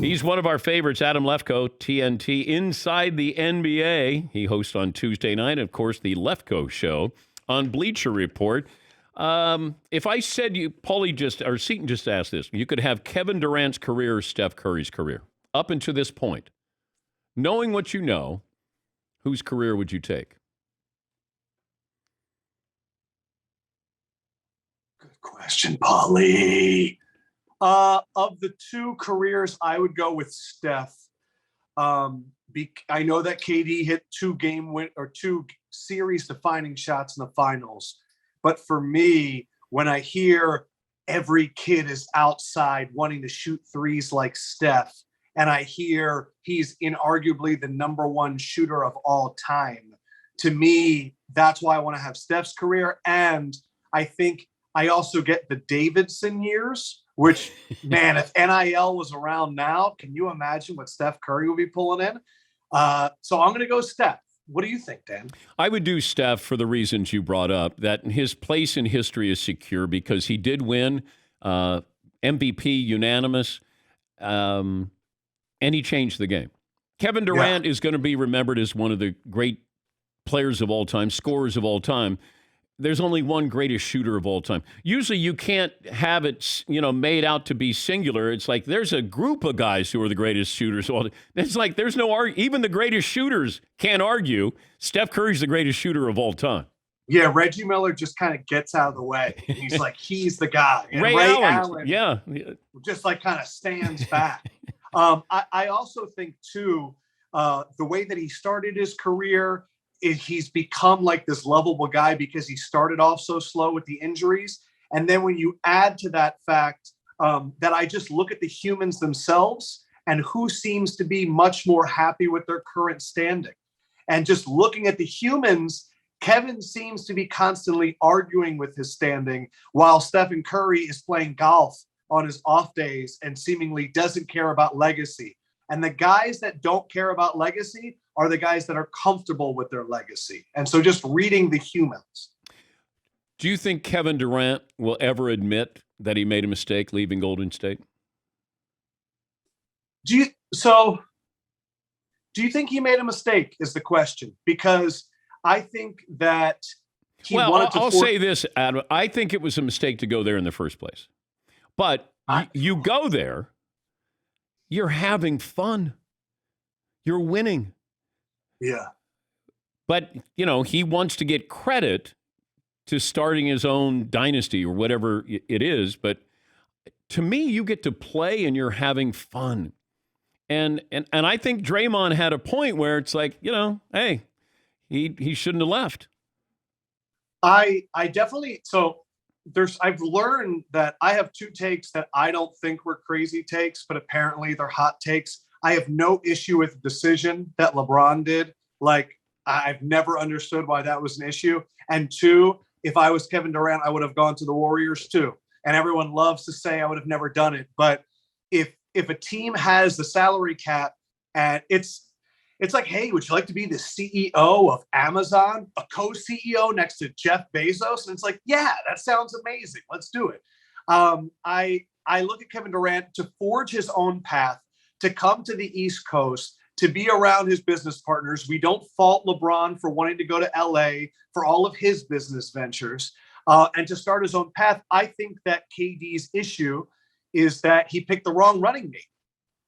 He's one of our favorites, Adam Lefkoe, TNT, Inside the NBA. He hosts on Tuesday night, of course, the Lefkoe Show on Bleacher Report. If I said you, Seton just asked this, you could have Kevin Durant's career or Steph Curry's career up until this point. Knowing what you know, whose career would you take? Good question, Paulie. Of the two careers, I would go with Steph. I know that KD hit two series-defining shots in the finals. But for me, when I hear every kid is outside wanting to shoot threes like Steph, and I hear he's inarguably the number one shooter of all time, to me, that's why I want to have Steph's career. And I think I also get the Davidson years, which, man, if NIL was around now, can you imagine what Steph Curry would be pulling in? So I'm going to go Steph. What do you think, Dan? I would do Steph for the reasons you brought up, that his place in history is secure because he did win MVP unanimous, and he changed the game. Kevin Durant is going to be remembered as one of the great players of all time, scorers of all time. There's only one greatest shooter of all time. Usually you can't have it, made out to be singular. It's like there's a group of guys who are the greatest shooters of all time. It's like there's no argument. Even the greatest shooters can't argue. Steph Curry's the greatest shooter of all time. Yeah, Reggie Miller just kind of gets out of the way. He's like, he's the guy. And Ray Allen, just like kind of stands back. I also think, too, the way that he started his career, he's become like this lovable guy because he started off so slow with the injuries. And then when you add to that fact that I just look at the humans themselves and who seems to be much more happy with their current standing. And just looking at the humans, Kevin seems to be constantly arguing with his standing while Stephen Curry is playing golf on his off days and seemingly doesn't care about legacy. And the guys that don't care about legacy are the guys that are comfortable with their legacy. And so just reading the humans. Do you think Kevin Durant will ever admit that he made a mistake leaving Golden State? Do you think he made a mistake is the question? Because I think that I'll say this, Adam. I think it was a mistake to go there in the first place. But you go there, you're having fun. You're winning. Yeah. But, he wants to get credit to starting his own dynasty or whatever it is. But to me, you get to play and you're having fun. And I think Draymond had a point where it's like, hey, he shouldn't have left. I definitely, I've learned that I have two takes that I don't think were crazy takes, but apparently they're hot takes. I have no issue with the decision that LeBron did. Like, I've never understood why that was an issue. And two, if I was Kevin Durant, I would have gone to the Warriors too. And everyone loves to say I would have never done it. But if a team has the salary cap and it's like, hey, would you like to be the CEO of Amazon, a co-CEO next to Jeff Bezos? And it's like, yeah, that sounds amazing. Let's do it. I look at Kevin Durant to forge his own path, to come to the East Coast, to be around his business partners. We don't fault LeBron for wanting to go to LA for all of his business ventures and to start his own path. I think that KD's issue is that he picked the wrong running mate,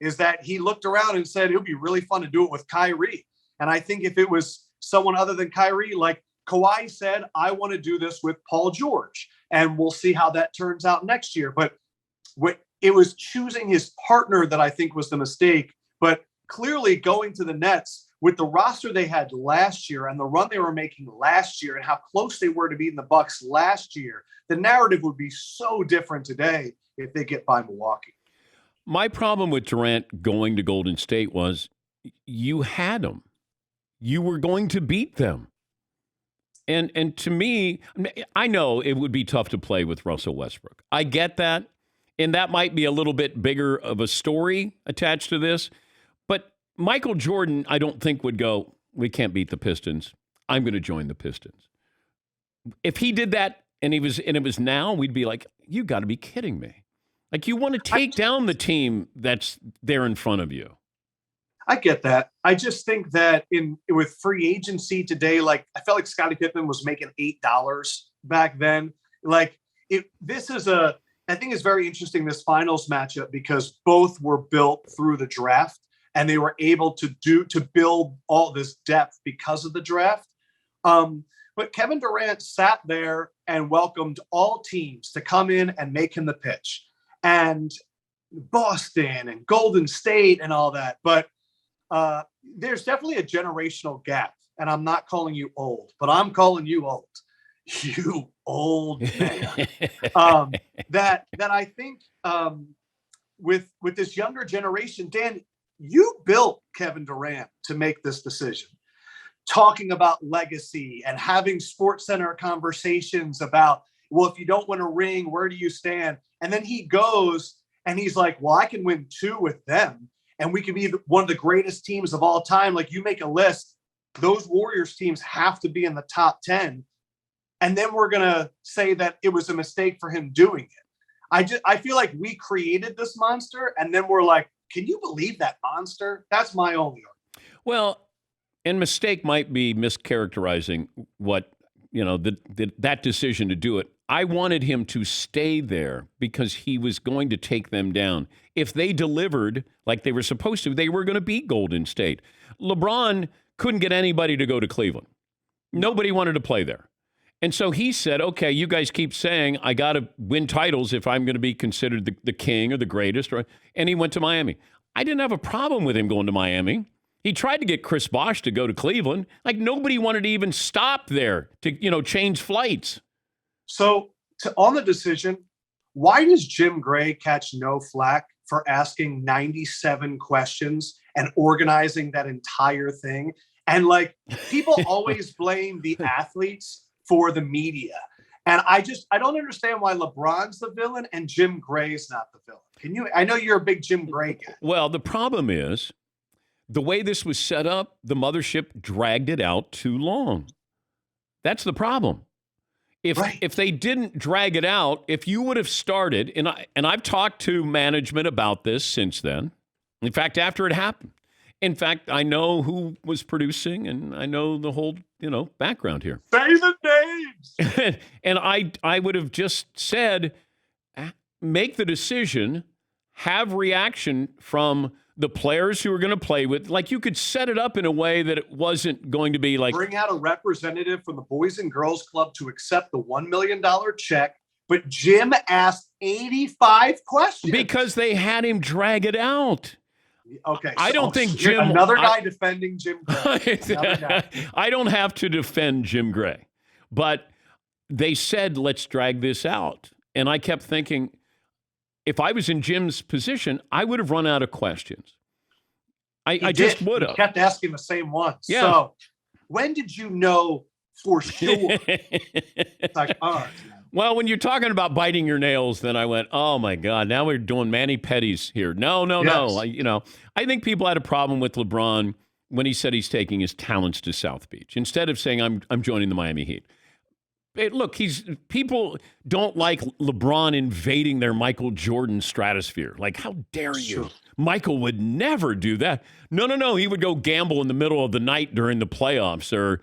is that he looked around and said, it would be really fun to do it with Kyrie. And I think if it was someone other than Kyrie, like Kawhi said, I want to do this with Paul George, and we'll see how that turns out next year. But it was choosing his partner that I think was the mistake. But clearly going to the Nets with the roster they had last year and the run they were making last year and how close they were to beating the Bucks last year, the narrative would be so different today if they get by Milwaukee. My problem with Durant going to Golden State was you had them. You were going to beat them. And to me, I know it would be tough to play with Russell Westbrook. I get that. And that might be a little bit bigger of a story attached to this. But Michael Jordan, I don't think would go, we can't beat the Pistons. I'm going to join the Pistons. If he did that and it was now, we'd be like, you got to be kidding me. Like, you want to take down the team that's there in front of you. I get that. I just think that with free agency today, like I felt like Scottie Pippen was making $8 back then. Like I think it's very interesting, this finals matchup, because both were built through the draft and they were able to build all this depth because of the draft. But Kevin Durant sat there and welcomed all teams to come in and make him the pitch, and Boston and Golden State and all that. But there's definitely a generational gap, and I'm not calling you old, but I'm calling you old. You old man. That I think with this younger generation, Dan, you built Kevin Durant to make this decision, talking about legacy and having SportsCenter conversations about, well, if you don't win a ring, where do you stand? And then he goes and he's like, well, I can win 2 with them, and we can be one of the greatest teams of all time. Like, you make a list, those Warriors teams have to be in the top 10. And then we're going to say that it was a mistake for him doing it. I feel like we created this monster, and then we're like, can you believe that monster? That's my only argument. Well, and mistake might be mischaracterizing what, that decision to do it. I wanted him to stay there because he was going to take them down. If they delivered like they were supposed to, they were going to beat Golden State. LeBron couldn't get anybody to go to Cleveland. Nobody wanted to play there. And so he said, okay, you guys keep saying I got to win titles if I'm going to be considered the king or the greatest. And he went to Miami. I didn't have a problem with him going to Miami. He tried to get Chris Bosh to go to Cleveland. Like, nobody wanted to even stop there to, change flights. So on the decision, why does Jim Gray catch no flack for asking 97 questions and organizing that entire thing? And like, people always blame the athletes for the media. And I don't understand why LeBron's the villain and Jim Gray's not the villain. I know you're a big Jim Gray guy. Well, the problem is the way this was set up, the mothership dragged it out too long. That's the problem. If they didn't drag it out, if you would have started, and I've talked to management about this since then. In fact, after it happened. In fact, I know who was producing, and I know the whole, background here. Say the names. And I would have just said, make the decision, have reaction from the players who are going to play with. Like, you could set it up in a way that it wasn't going to be like, bring out a representative from the Boys and Girls Club to accept the $1 million check. But Jim asked 85 questions because they had him drag it out. Okay, I don't think Jim. Another guy defending Jim Gray. I don't have to defend Jim Gray, but they said, let's drag this out. And I kept thinking, if I was in Jim's position, I would have run out of questions. I just would have. He kept asking the same ones. Yeah. So when did you know for sure? It's like, all right. Well, when you're talking about biting your nails, then I went, oh, my God, now we're doing mani-pedis here. No. I think people had a problem with LeBron when he said he's taking his talents to South Beach instead of saying I'm joining the Miami Heat. Look, people don't like LeBron invading their Michael Jordan stratosphere. Like, how dare you? Sure. Michael would never do that. No. He would go gamble in the middle of the night during the playoffs or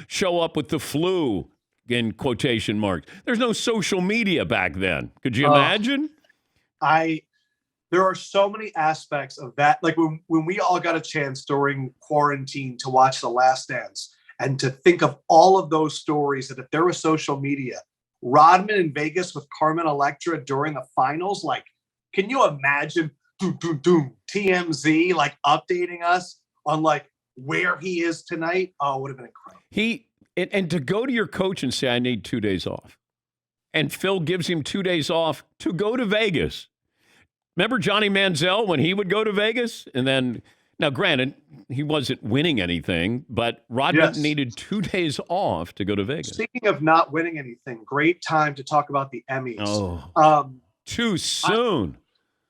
show up with the flu. In quotation marks. There's no social media back then. Could you imagine? There are so many aspects of that. Like when we all got a chance during quarantine to watch The Last Dance and to think of all of those stories that if there was social media, Rodman in Vegas with Carmen Electra during the finals, like, can you imagine TMZ like updating us on like where he is tonight? Oh, it would have been incredible. And to go to your coach and say, I need 2 days off. And Phil gives him 2 days off to go to Vegas. Remember Johnny Manziel when he would go to Vegas? And then, now granted, he wasn't winning anything, but Rodman needed 2 days off to go to Vegas. Speaking of not winning anything, great time to talk about the Emmys. Oh, too soon.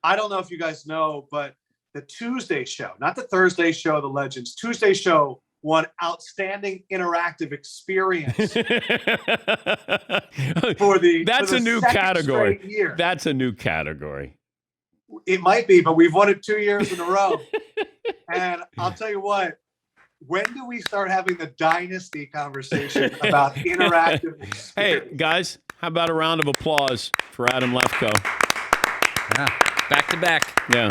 I don't know if you guys know, but the Tuesday show, not the Thursday show, the Legends, Tuesday show won Outstanding Interactive Experience for the That's for the a new second category. straight year. That's a new category. It might be, but we've won it 2 years in a row. And I'll tell you what, when do we start having the dynasty conversation about interactive experience? Hey, guys, how about a round of applause for Adam Lefko? Yeah. Back to back. Yeah.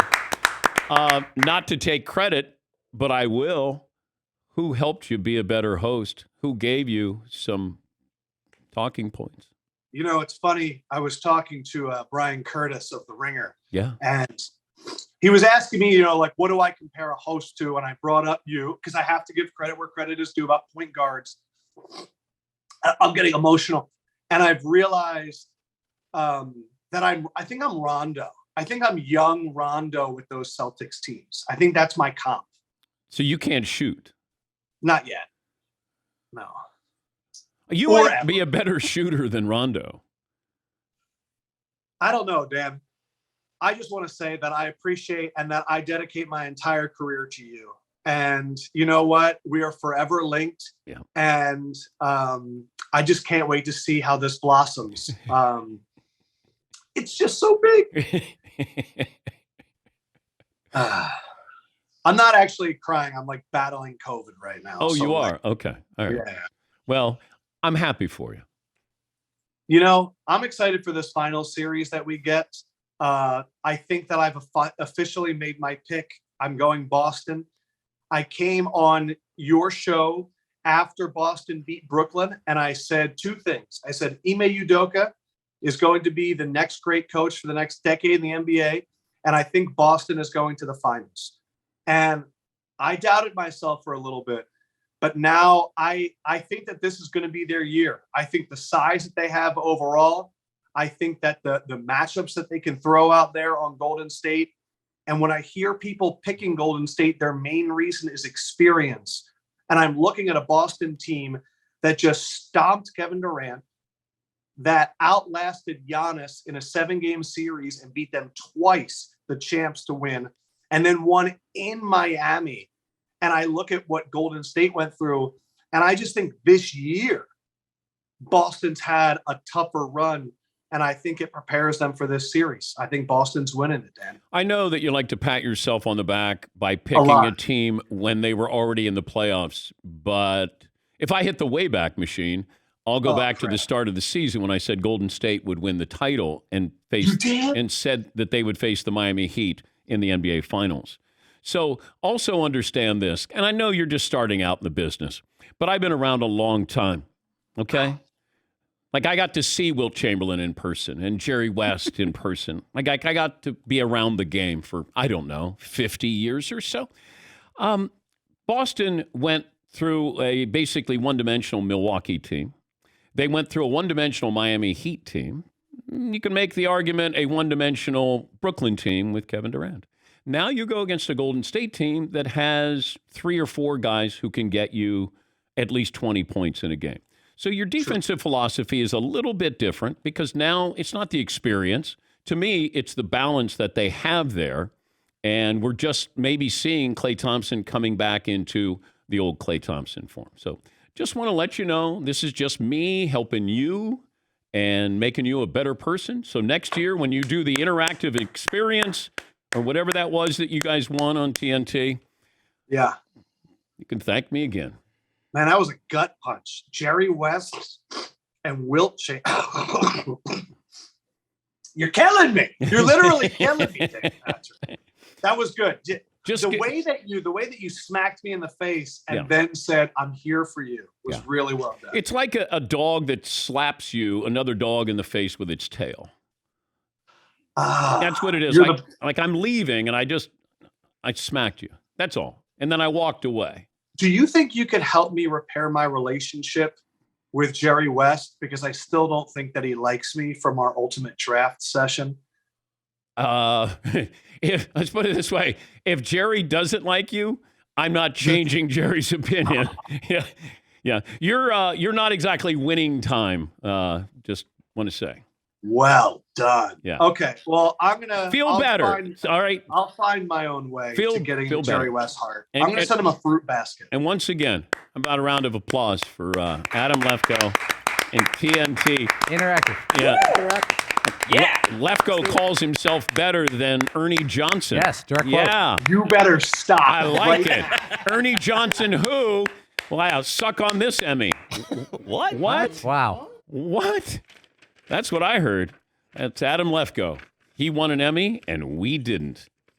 Not to take credit, but I will. Who helped you be a better host? Who gave you some talking points? You know, it's funny. I was talking to Brian Curtis of The Ringer. Yeah. And he was asking me, you know, like, what do I compare a host to? And I brought up you, because I have to give credit where credit is due about point guards. I'm getting emotional. And I've realized that I think I'm Rondo. I think I'm young Rondo with those Celtics teams. I think that's my comp. So you can't shoot? Not yet. No. You Or might ever. be a better shooter than Rondo. I don't know, Dan. I just want to say that I appreciate and that I dedicate my entire career to you. And you know what? We are forever linked. Yeah. And I just can't wait to see how this blossoms. It's just so big. I'm not actually crying. I'm like battling COVID right now. Oh, so, you are? like, Okay. All right. yeah. Well, I'm happy for you. You know, I'm excited for this final series that we get. I think that I've officially made my pick. I'm going Boston. I came on your show after Boston beat Brooklyn, and I said two things. I said, Ime Udoka is going to be the next great coach for the next decade in the NBA, and I think Boston is going to the finals. And I doubted myself for a little bit, but now I think that this is going to be their year. I think the size that they have overall, I think that the matchups that they can throw out there on Golden State, and when I hear people picking Golden State, their main reason is experience. And I'm looking at a Boston team that just stomped Kevin Durant, that outlasted Giannis in a 7-game series and beat them twice, the champs, to win, and then won in Miami. And I look at what Golden State went through, and I just think this year, Boston's had a tougher run, and I think it prepares them for this series. I think Boston's winning it, Dan. I know that you like to pat yourself on the back by picking a team when they were already in the playoffs, but if I hit the Wayback Machine, I'll go back to the start of the season when I said Golden State would win the title and said that they would face the Miami Heat in the NBA Finals. So also understand this, and I know you're just starting out in the business, but I've been around a long time, okay? Like, I got to see Wilt Chamberlain in person and Jerry West in person. Like, I got to be around the game for, I don't know, 50 years or so. Boston went through a basically one-dimensional Milwaukee team. They went through a one-dimensional Miami Heat team. You can make the argument a one-dimensional Brooklyn team with Kevin Durant. Now you go against a Golden State team that has 3 or 4 guys who can get you at least 20 points in a game. So your defensive philosophy is a little bit different because now it's not the experience. To me, it's the balance that they have there. And we're just maybe seeing Klay Thompson coming back into the old Klay Thompson form. So just want to let you know, this is just me helping you and making you a better person. So next year, when you do the interactive experience or whatever that was that you guys won on TNT, yeah, you can thank me again. Man, that was a gut punch. Jerry West and Wilt Chamberlain. You're killing me. You're literally killing me, Dave Patrick. That was good. The way that you smacked me in the face and then said, "I'm here for you," was really well done. It's like a dog that slaps another dog in the face with its tail. That's what it is. Like I'm leaving and I smacked you. That's all. And then I walked away. Do you think you could help me repair my relationship with Jerry West? Because I still don't think that he likes me from our ultimate draft session. Let's put it this way. If Jerry doesn't like you, I'm not changing Jerry's opinion. Yeah. You're not exactly winning time. Just want to say. Well done. Yeah. Okay. Well, I'm gonna Feel better. All right. I'll find my own way to getting feel Jerry better. Westhart. And- I'm gonna send him a fruit basket. And once again, about a round of applause for Adam Lefko and TNT. Interactive. Yeah. Lefko calls himself better than Ernie Johnson. Yes, direct quote. Yeah. You better stop. I like right it. now. Ernie Johnson, who? Wow, suck on this Emmy. What? What? Wow. What? That's what I heard. That's Adam Lefko. He won an Emmy, and we didn't.